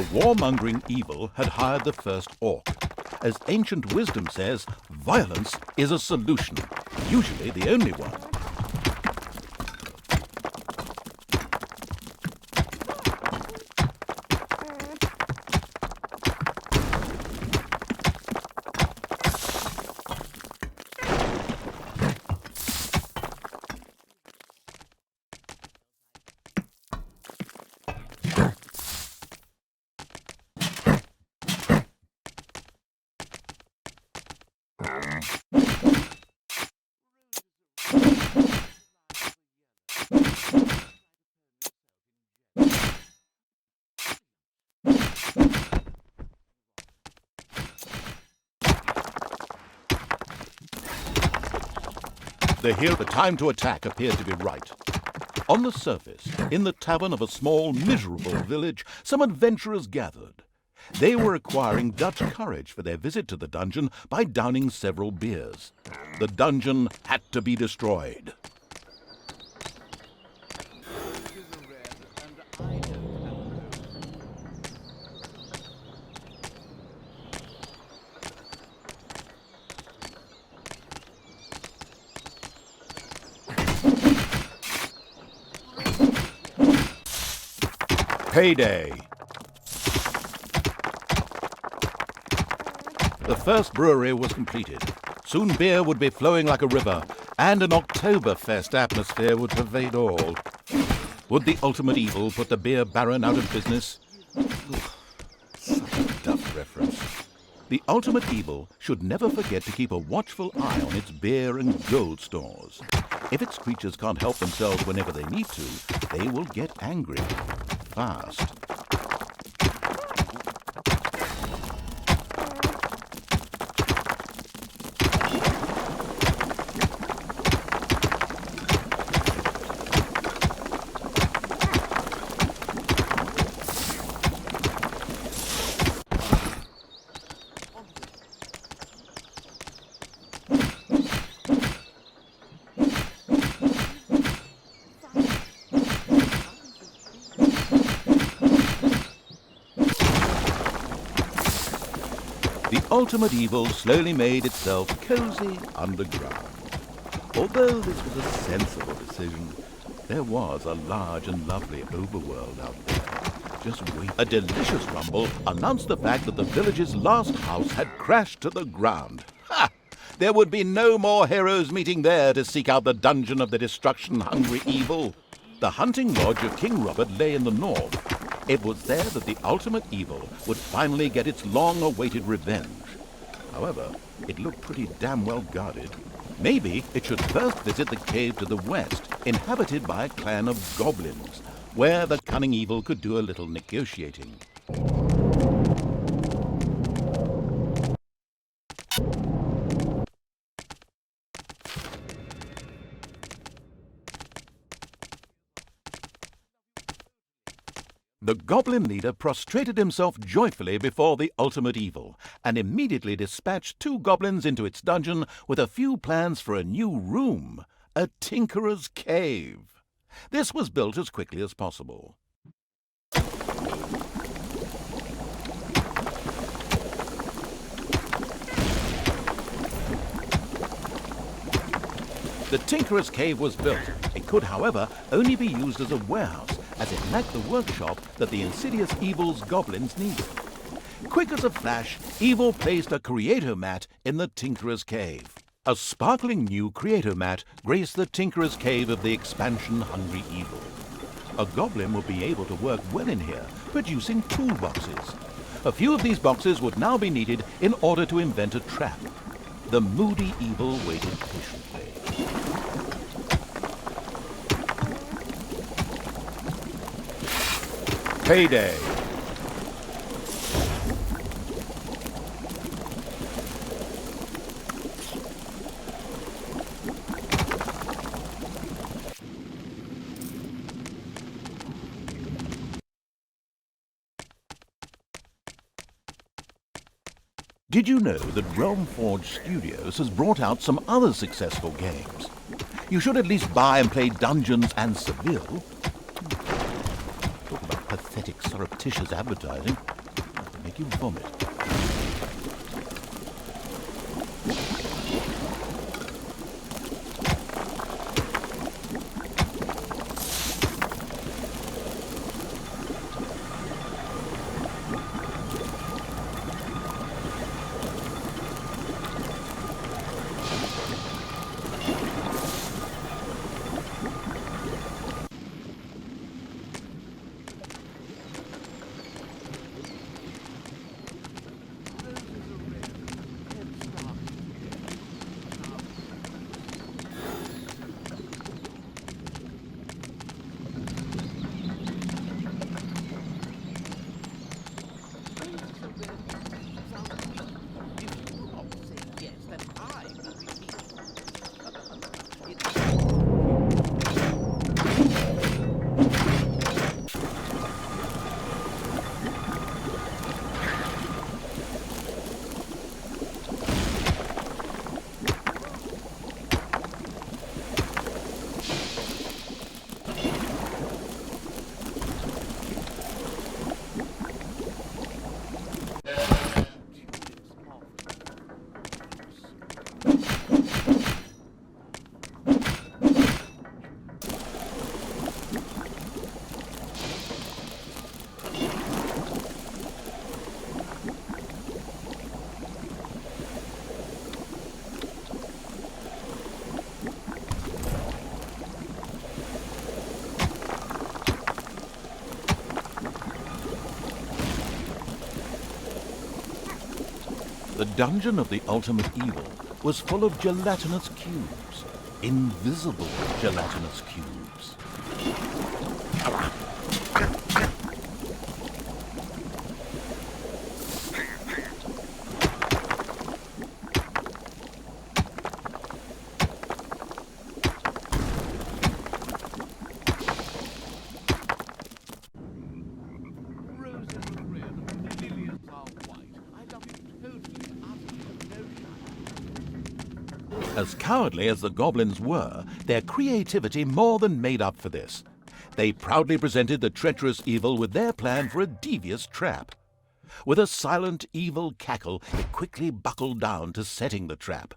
The warmongering evil had hired the first orc. As ancient wisdom says, violence is a solution, usually the only one. The time to attack appeared to be right. On the surface, in the tavern of a small, miserable village, some adventurers gathered. They were acquiring Dutch courage for their visit to the dungeon by downing several beers. The dungeon had to be destroyed. Payday! The first brewery was completed. Soon beer would be flowing like a river, and an Oktoberfest atmosphere would pervade all. Would the ultimate evil put the beer baron out of business? Such a duff reference. The ultimate evil should never forget to keep a watchful eye on its beer and gold stores. If its creatures can't help themselves whenever they need to, they will get angry. Fast. Ultimate evil slowly made itself cozy underground. Although this was a sensible decision, there was a large and lovely overworld out there. Just wait. A delicious rumble announced the fact that the village's last house had crashed to the ground. Ha! There would be no more heroes meeting there to seek out the dungeon of the destruction-hungry evil. The hunting lodge of King Robert lay in the north. It was there that the ultimate evil would finally get its long-awaited revenge. However, it looked pretty damn well guarded. Maybe it should first visit the cave to the west, inhabited by a clan of goblins, where the cunning evil could do a little negotiating. The goblin leader prostrated himself joyfully before the ultimate evil and immediately dispatched 2 goblins into its dungeon with a few plans for a new room, a tinkerer's cave. This was built as quickly as possible. The tinkerer's cave was built. It could, however, only be used as a warehouse, as it lacked the workshop that the insidious evil's goblins needed. Quick as a flash, Evil placed a creator mat in the Tinkerer's Cave. A sparkling new creator mat graced the Tinkerer's Cave of the expansion-hungry evil. A goblin would be able to work well in here, producing toolboxes. A few of these boxes would now be needed in order to invent a trap. The moody evil waited patiently. Payday! Did you know that Realm Forge Studios has brought out some other successful games? You should at least buy and play Dungeons and Seville. Talk about pathetic, surreptitious advertising. That'll make you vomit. The dungeon of the ultimate evil was full of gelatinous cubes, invisible gelatinous cubes. As cowardly as the goblins were, their creativity more than made up for this. They proudly presented the treacherous evil with their plan for a devious trap. With a silent, evil cackle, it quickly buckled down to setting the trap.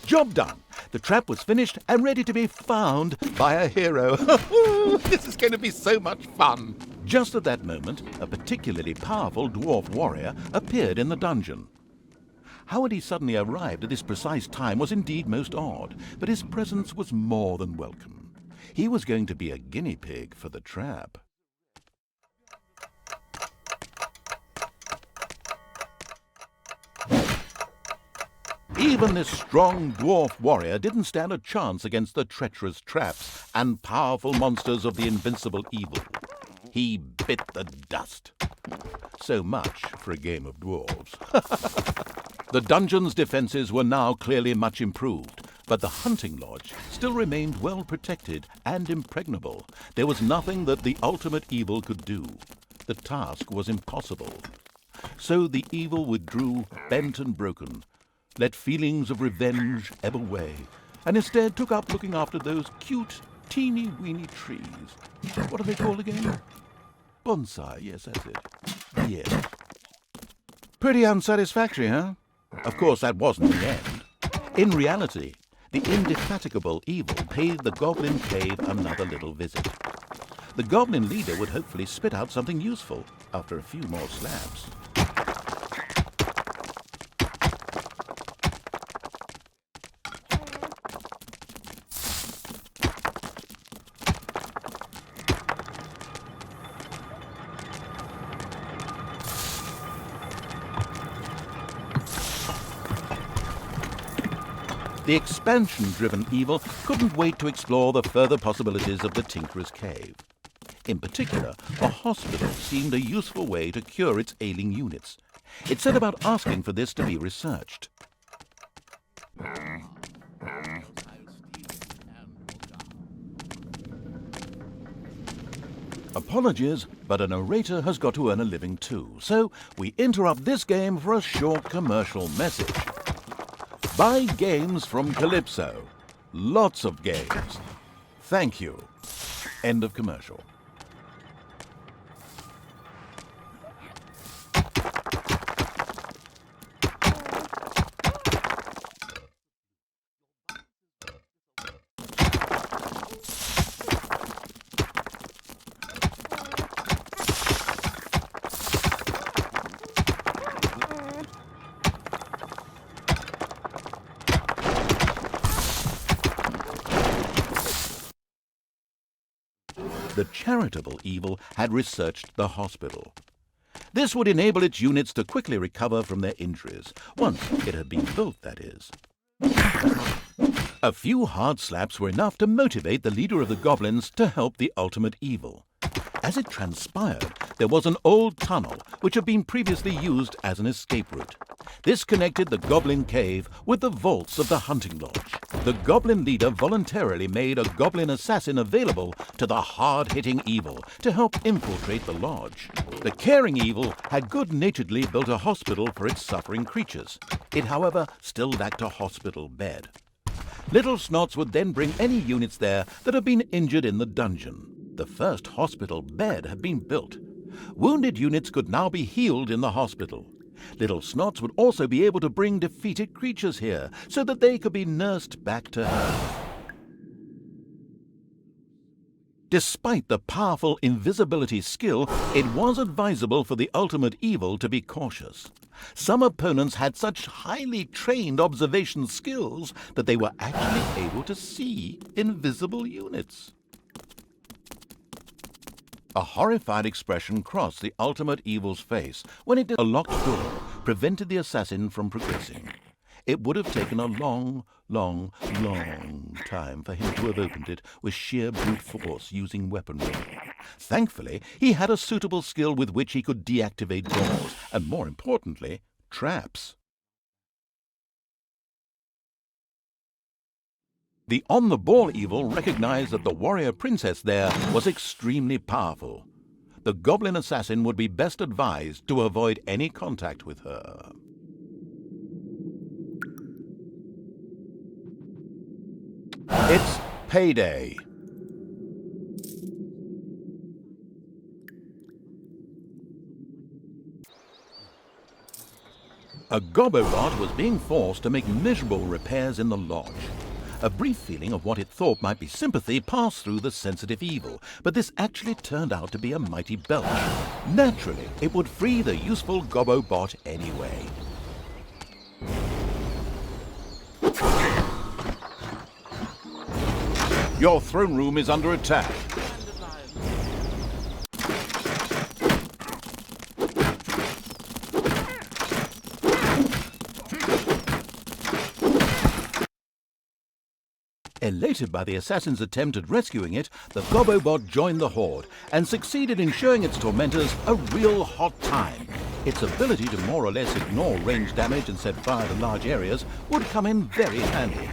Job done. The trap was finished and ready to be found by a hero. This is going to be so much fun. Just at that moment, a particularly powerful dwarf warrior appeared in the dungeon. How had he suddenly arrived at this precise time was indeed most odd, but his presence was more than welcome. He was going to be a guinea pig for the trap. Even this strong dwarf warrior didn't stand a chance against the treacherous traps and powerful monsters of the invincible evil. He bit the dust. So much for a game of dwarves. The dungeon's defenses were now clearly much improved, but the hunting lodge still remained well protected and impregnable. There was nothing that the ultimate evil could do. The task was impossible. So the evil withdrew, bent and broken, let feelings of revenge ebb away, and instead took up looking after those cute, teeny-weeny trees. What are they called again? Bonsai, yes, that's it. Yes. Pretty unsatisfactory, huh? Of course, that wasn't the end. In reality, the indefatigable evil paid the goblin cave another little visit. The goblin leader would hopefully spit out something useful after a few more slabs. The expansion-driven evil couldn't wait to explore the further possibilities of the Tinkerer's Cave. In particular, a hospital seemed a useful way to cure its ailing units. It set about asking for this to be researched. Apologies, but a narrator has got to earn a living too, so we interrupt this game for a short commercial message. Buy games from Calypso. Lots of games. Thank you. End of commercial. The charitable evil had researched the hospital. This would enable its units to quickly recover from their injuries, once it had been built, that is. A few hard slaps were enough to motivate the leader of the goblins to help the ultimate evil. As it transpired, there was an old tunnel which had been previously used as an escape route. This connected the goblin cave with the vaults of the hunting lodge. The goblin leader voluntarily made a goblin assassin available to the hard-hitting evil to help infiltrate the lodge. The caring evil had good-naturedly built a hospital for its suffering creatures. It, however, still lacked a hospital bed. Little Snots would then bring any units there that had been injured in the dungeon. The first hospital bed had been built. Wounded units could now be healed in the hospital. Little Snots would also be able to bring defeated creatures here so that they could be nursed back to health. Despite the powerful invisibility skill, it was advisable for the ultimate evil to be cautious. Some opponents had such highly trained observation skills that they were actually able to see invisible units. A horrified expression crossed the ultimate evil's face when a locked door prevented the assassin from progressing. It would have taken a long time for him to have opened it with sheer brute force using weaponry. Thankfully, he had a suitable skill with which he could deactivate doors, and more importantly, traps. The on-the-ball evil recognized that the warrior princess there was extremely powerful. The goblin assassin would be best advised to avoid any contact with her. It's payday. A Gobobot was being forced to make miserable repairs in the lodge. A brief feeling of what it thought might be sympathy passed through the sensitive evil, but this actually turned out to be a mighty belch. Naturally, it would free the useful Gobobot anyway. Your throne room is under attack. Elated by the assassin's attempt at rescuing it, the Gobobot joined the horde and succeeded in showing its tormentors a real hot time. Its ability to more or less ignore range damage and set fire to large areas would come in very handy.